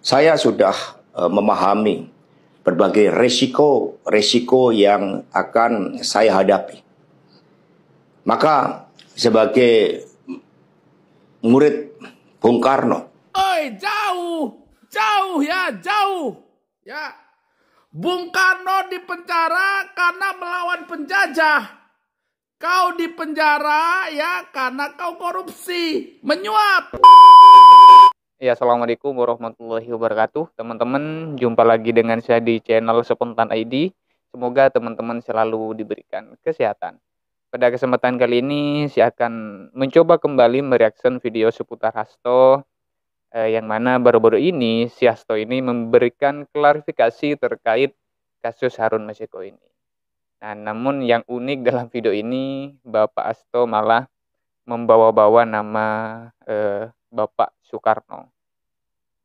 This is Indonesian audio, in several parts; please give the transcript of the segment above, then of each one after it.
Saya sudah memahami berbagai resiko yang akan saya hadapi. Maka sebagai murid Bung Karno, jauh ya. Bung Karno dipenjara karena melawan penjajah. Kau dipenjara ya karena kau korupsi, menyuap. Ya, assalamualaikum warahmatullahi wabarakatuh. Teman-teman, jumpa lagi dengan saya di channel Spontan ID. Semoga teman-teman selalu diberikan kesehatan. Pada kesempatan kali ini, saya akan mencoba kembali mereaction video seputar Hasto. Yang mana baru-baru ini, si Hasto ini memberikan klarifikasi terkait kasus Harun Masiku ini. Nah, namun yang unik dalam video ini, Bapak Hasto malah membawa-bawa nama Bapak Soekarno.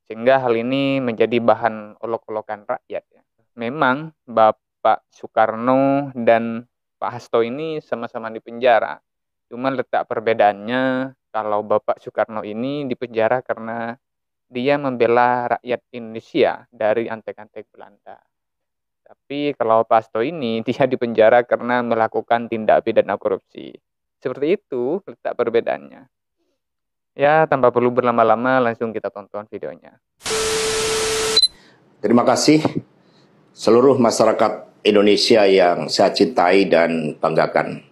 Sehingga hal ini menjadi bahan olok-olokan rakyat. Memang Bapak Soekarno dan Pak Hasto ini sama-sama di penjara. Cuma letak perbedaannya, kalau Bapak Soekarno ini di penjara karena dia membela rakyat Indonesia dari antek-antek Belanda. Tapi kalau Pak Hasto ini dia di penjara karena melakukan tindak pidana korupsi. Seperti itu letak perbedaannya. Ya, tanpa perlu berlama-lama, langsung kita tonton videonya. terima kasih seluruh masyarakat Indonesia yang saya cintai dan banggakan.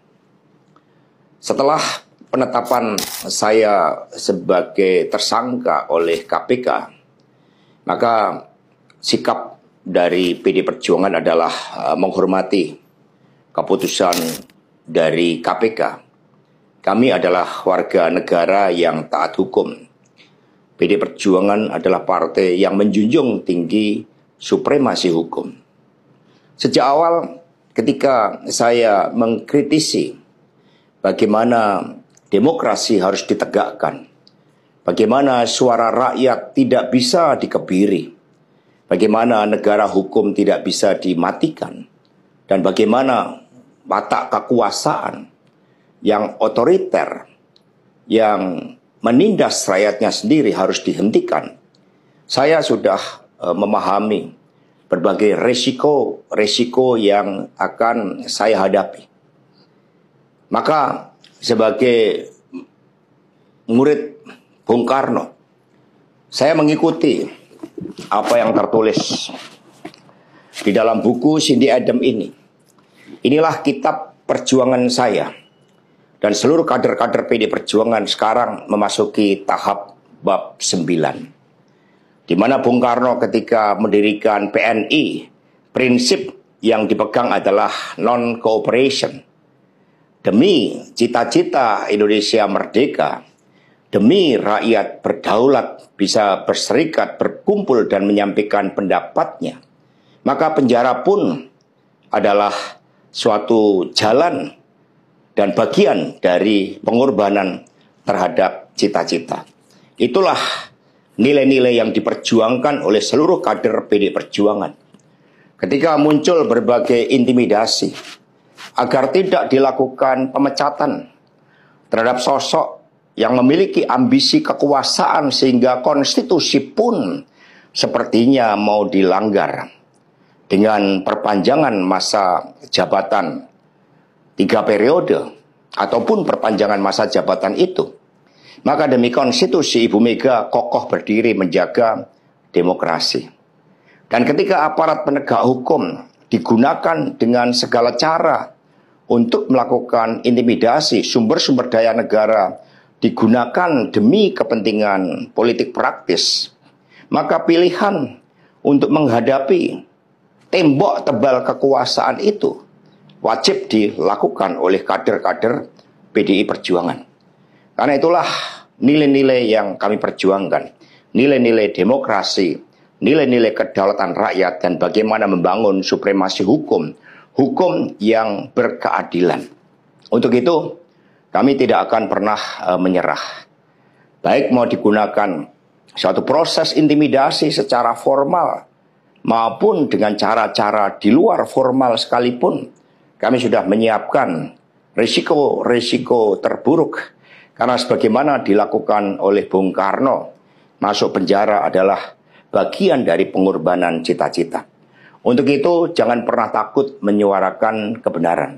Setelah penetapan saya sebagai tersangka oleh KPK, maka sikap dari PD Perjuangan adalah menghormati keputusan dari KPK. Kami adalah warga negara yang taat hukum. PD Perjuangan adalah partai yang menjunjung tinggi supremasi hukum. Sejak awal ketika saya mengkritisi bagaimana demokrasi harus ditegakkan, bagaimana suara rakyat tidak bisa dikebiri, bagaimana negara hukum tidak bisa dimatikan, dan bagaimana watak kekuasaan yang otoriter, yang menindas rakyatnya sendiri harus dihentikan. Saya sudah memahami berbagai resiko yang akan saya hadapi. Maka sebagai murid Bung Karno, saya mengikuti apa yang tertulis di dalam buku Cindy Adams ini. Inilah kitab perjuangan saya. Dan seluruh kader-kader PD Perjuangan sekarang memasuki tahap bab 9. Di mana Bung Karno ketika mendirikan PNI, prinsip yang dipegang adalah non-cooperation. Demi cita-cita Indonesia merdeka, demi rakyat berdaulat, bisa berserikat, berkumpul dan menyampaikan pendapatnya, maka penjara pun adalah suatu jalan dan bagian dari pengorbanan terhadap cita-cita. Itulah nilai-nilai yang diperjuangkan oleh seluruh kader PD Perjuangan. Ketika muncul berbagai intimidasi agar tidak dilakukan pemecatan terhadap sosok yang memiliki ambisi kekuasaan sehingga konstitusi pun sepertinya mau dilanggar dengan perpanjangan masa jabatan 3 periode ataupun perpanjangan masa jabatan itu, maka demi konstitusi Ibu Mega kokoh berdiri menjaga demokrasi. Dan ketika aparat penegak hukum digunakan dengan segala cara untuk melakukan intimidasi, sumber-sumber daya negara digunakan demi kepentingan politik praktis, maka pilihan untuk menghadapi tembok tebal kekuasaan itu wajib dilakukan oleh kader-kader PDI Perjuangan. Karena itulah nilai-nilai yang kami perjuangkan, nilai-nilai demokrasi, nilai-nilai kedaulatan rakyat, dan bagaimana membangun supremasi hukum, hukum yang berkeadilan. Untuk itu, kami tidak akan pernah menyerah. Baik mau digunakan suatu proses intimidasi secara formal, maupun dengan cara-cara di luar formal sekalipun, kami sudah menyiapkan risiko terburuk. Karena sebagaimana dilakukan oleh Bung Karno, masuk penjara adalah bagian dari pengorbanan cita-cita. Untuk itu, jangan pernah takut menyuarakan kebenaran.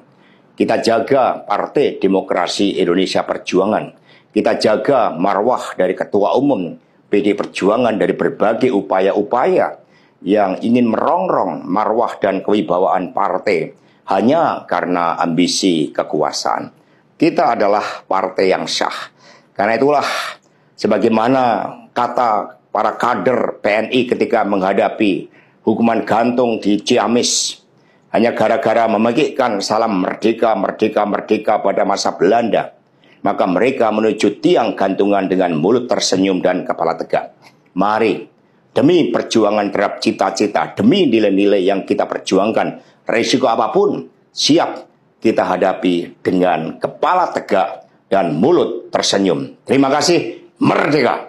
Kita jaga Partai Demokrasi Indonesia Perjuangan. Kita jaga marwah dari Ketua Umum PD Perjuangan dari berbagai upaya-upaya yang ingin merongrong marwah dan kewibawaan partai hanya karena ambisi kekuasaan. Kita adalah partai yang sah. Karena itulah, sebagaimana kata para kader PNI ketika menghadapi hukuman gantung di Ciamis, hanya gara-gara memegikkan salam merdeka, merdeka, merdeka pada masa Belanda, maka mereka menuju tiang gantungan dengan mulut tersenyum dan kepala tegak. Mari, demi perjuangan terhadap cita-cita, demi nilai-nilai yang kita perjuangkan, resiko apapun siap kita hadapi dengan kepala tegak dan mulut tersenyum. Terima kasih, merdeka.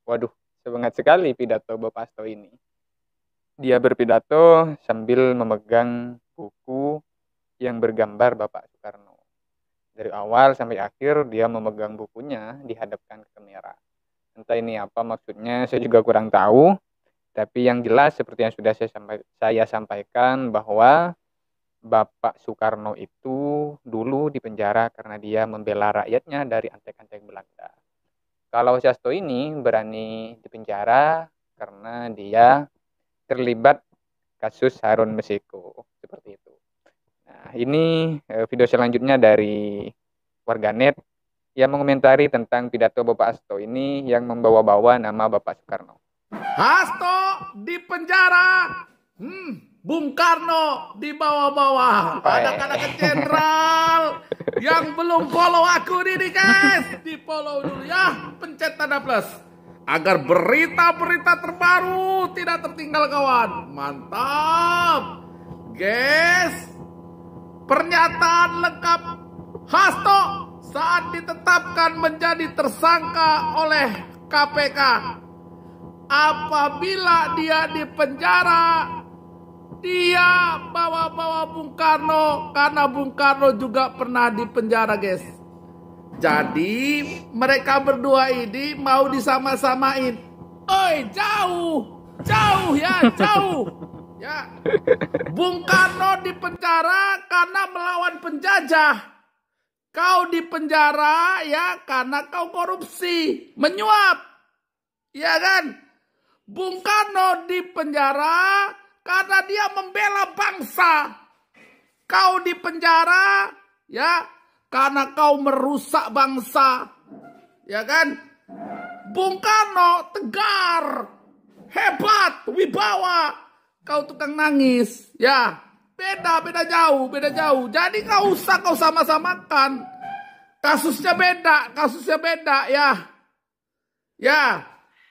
Waduh, semangat sekali pidato Bapak Hasto ini. Dia berpidato sambil memegang buku yang bergambar Bapak Soekarno. Dari awal sampai akhir dia memegang bukunya dihadapkan ke kamera. Entah ini apa maksudnya, saya juga kurang tahu. Tapi yang jelas seperti yang sudah saya sampaikan bahwa Bapak Soekarno itu dulu dipenjara karena dia membela rakyatnya dari antek-antek Belanda. Kalau Hasto ini berani dipenjara karena dia terlibat kasus Harun Masiku, seperti itu. Nah, ini video selanjutnya dari warganet yang mengomentari tentang pidato Bapak Hasto ini yang membawa-bawa nama Bapak Soekarno. Hasto di penjara. Bung Karno di bawah-bawah. Anak-anak jenderal yang belum follow aku ini guys, di follow dulu ya, pencet tanda plus agar berita-berita terbaru tidak tertinggal kawan. Mantap guys. Pernyataan lengkap Hasto saat ditetapkan menjadi tersangka oleh KPK. Apabila dia di penjara, dia bawa-bawa Bung Karno karena Bung Karno juga pernah di penjara guys. Jadi mereka berdua ini mau disama-samain. Oi, jauh ya, jauh. Ya. Bung Karno di penjara karena melawan penjajah. Kau di penjara ya karena kau korupsi, menyuap. Ya kan? Bung Karno di penjara karena dia membela bangsa. Kau di penjara ya karena kau merusak bangsa. Ya kan? Bung Karno tegar, hebat, wibawa. Kau tukang nangis. Ya, beda jauh. Jadi nggak usah kau sama-samakan. Kasusnya beda ya. Ya.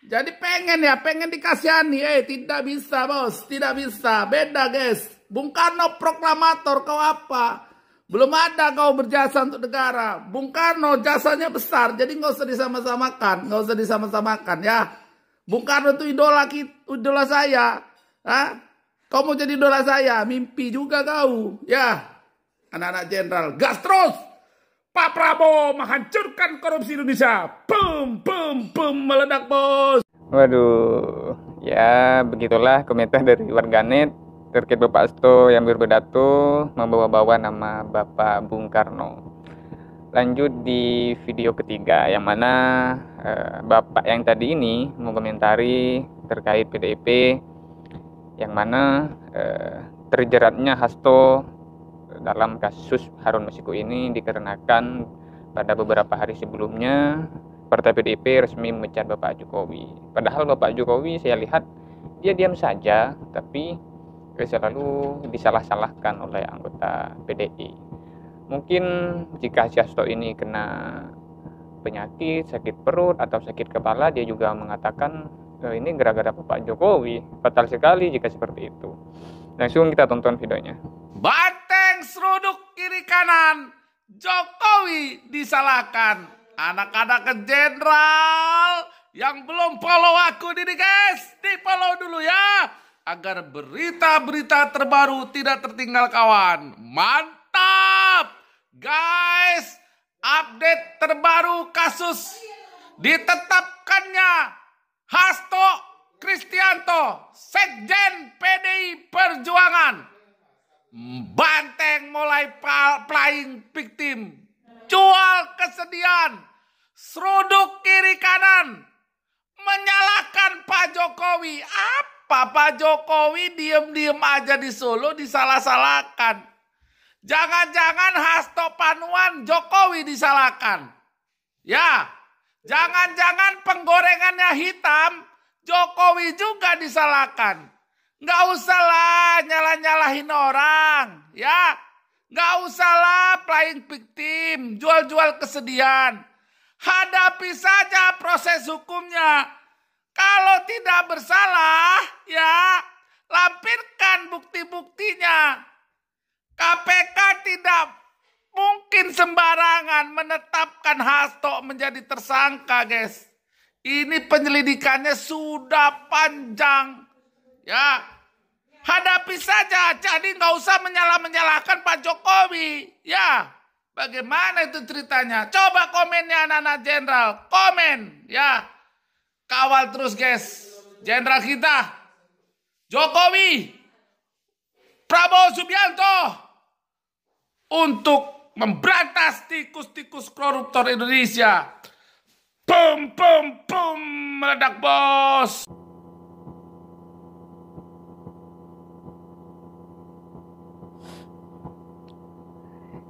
Jadi pengen dikasihani, tidak bisa bos, tidak bisa, beda guys. Bung Karno proklamator, kau apa? Belum ada kau berjasa untuk negara. Bung Karno jasanya besar, jadi nggak usah disama-samakan, ya. Bung Karno itu idola saya, Hah? Kau mau jadi idola saya, mimpi juga kau, ya. Anak-anak jenderal, gas terus. Pak Prabowo menghancurkan korupsi Indonesia. Bum, meledak bos. Waduh, ya begitulah komentar dari warganet terkait Bapak Hasto yang berpidato membawa-bawa nama Bapak Bung Karno. Lanjut di video ketiga yang mana Bapak yang tadi ini mengomentari terkait PDIP yang mana terjeratnya Hasto dalam kasus Harun Masiku ini dikarenakan pada beberapa hari sebelumnya Partai PDIP resmi memecat Bapak Jokowi. Padahal Bapak Jokowi saya lihat dia diam saja, tapi selalu disalah-salahkan oleh anggota PDI. Mungkin jika Hasto ini kena penyakit, sakit perut atau sakit kepala, dia juga mengatakan ini gara-gara Bapak Jokowi. Fatal sekali jika seperti itu. Langsung kita tonton videonya. Banteng seruduk kiri kanan, Jokowi disalahkan. Anak-anak jenderal yang belum follow aku ini guys, di follow dulu ya, agar berita-berita terbaru tidak tertinggal kawan. Mantap guys, update terbaru kasus ditetapkannya Hasto Hasto, Sekjen PDI Perjuangan, banteng mulai playing victim, jual kesedihan, seruduk kiri kanan, menyalahkan Pak Jokowi. Apa Pak Jokowi diem-diem aja di Solo disalah-salahkan? Jangan-jangan Hasto Panuan Jokowi disalahkan. Ya, jangan-jangan penggorengannya hitam, Jokowi juga disalahkan. Nggak usahlah nyalah-nyalahin orang, ya. Nggak usahlah playing victim, jual-jual kesedihan. Hadapi saja proses hukumnya. Kalau tidak bersalah, ya, lampirkan bukti-buktinya. KPK tidak mungkin sembarangan menetapkan Hasto menjadi tersangka, guys. Ini penyelidikannya sudah panjang. Ya, hadapi saja. Jadi nggak usah menyalahkan Pak Jokowi. Ya, bagaimana itu ceritanya? Coba komennya anak-anak jenderal. Komen, ya. Kawal terus, guys. Jenderal kita, Jokowi, Prabowo Subianto, untuk memberantas tikus-tikus koruptor Indonesia. Pum, pum, pum, meledak, bos.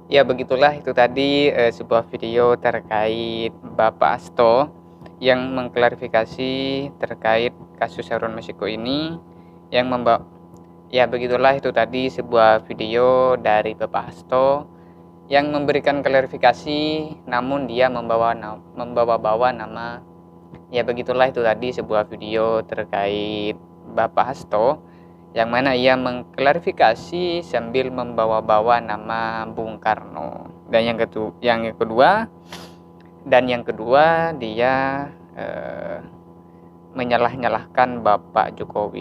Ya, begitulah itu tadi sebuah video terkait Bapak Hasto yang mengklarifikasi terkait kasus Harun Masiku ini yang ya, begitulah itu tadi sebuah video dari Bapak Hasto yang memberikan klarifikasi, namun dia membawa-bawa nama. Ya, begitulah itu tadi sebuah video terkait Bapak Hasto yang mana ia mengklarifikasi sambil membawa-bawa nama Bung Karno. Dan yang kedua dia menyalah-nyalahkan Bapak Jokowi.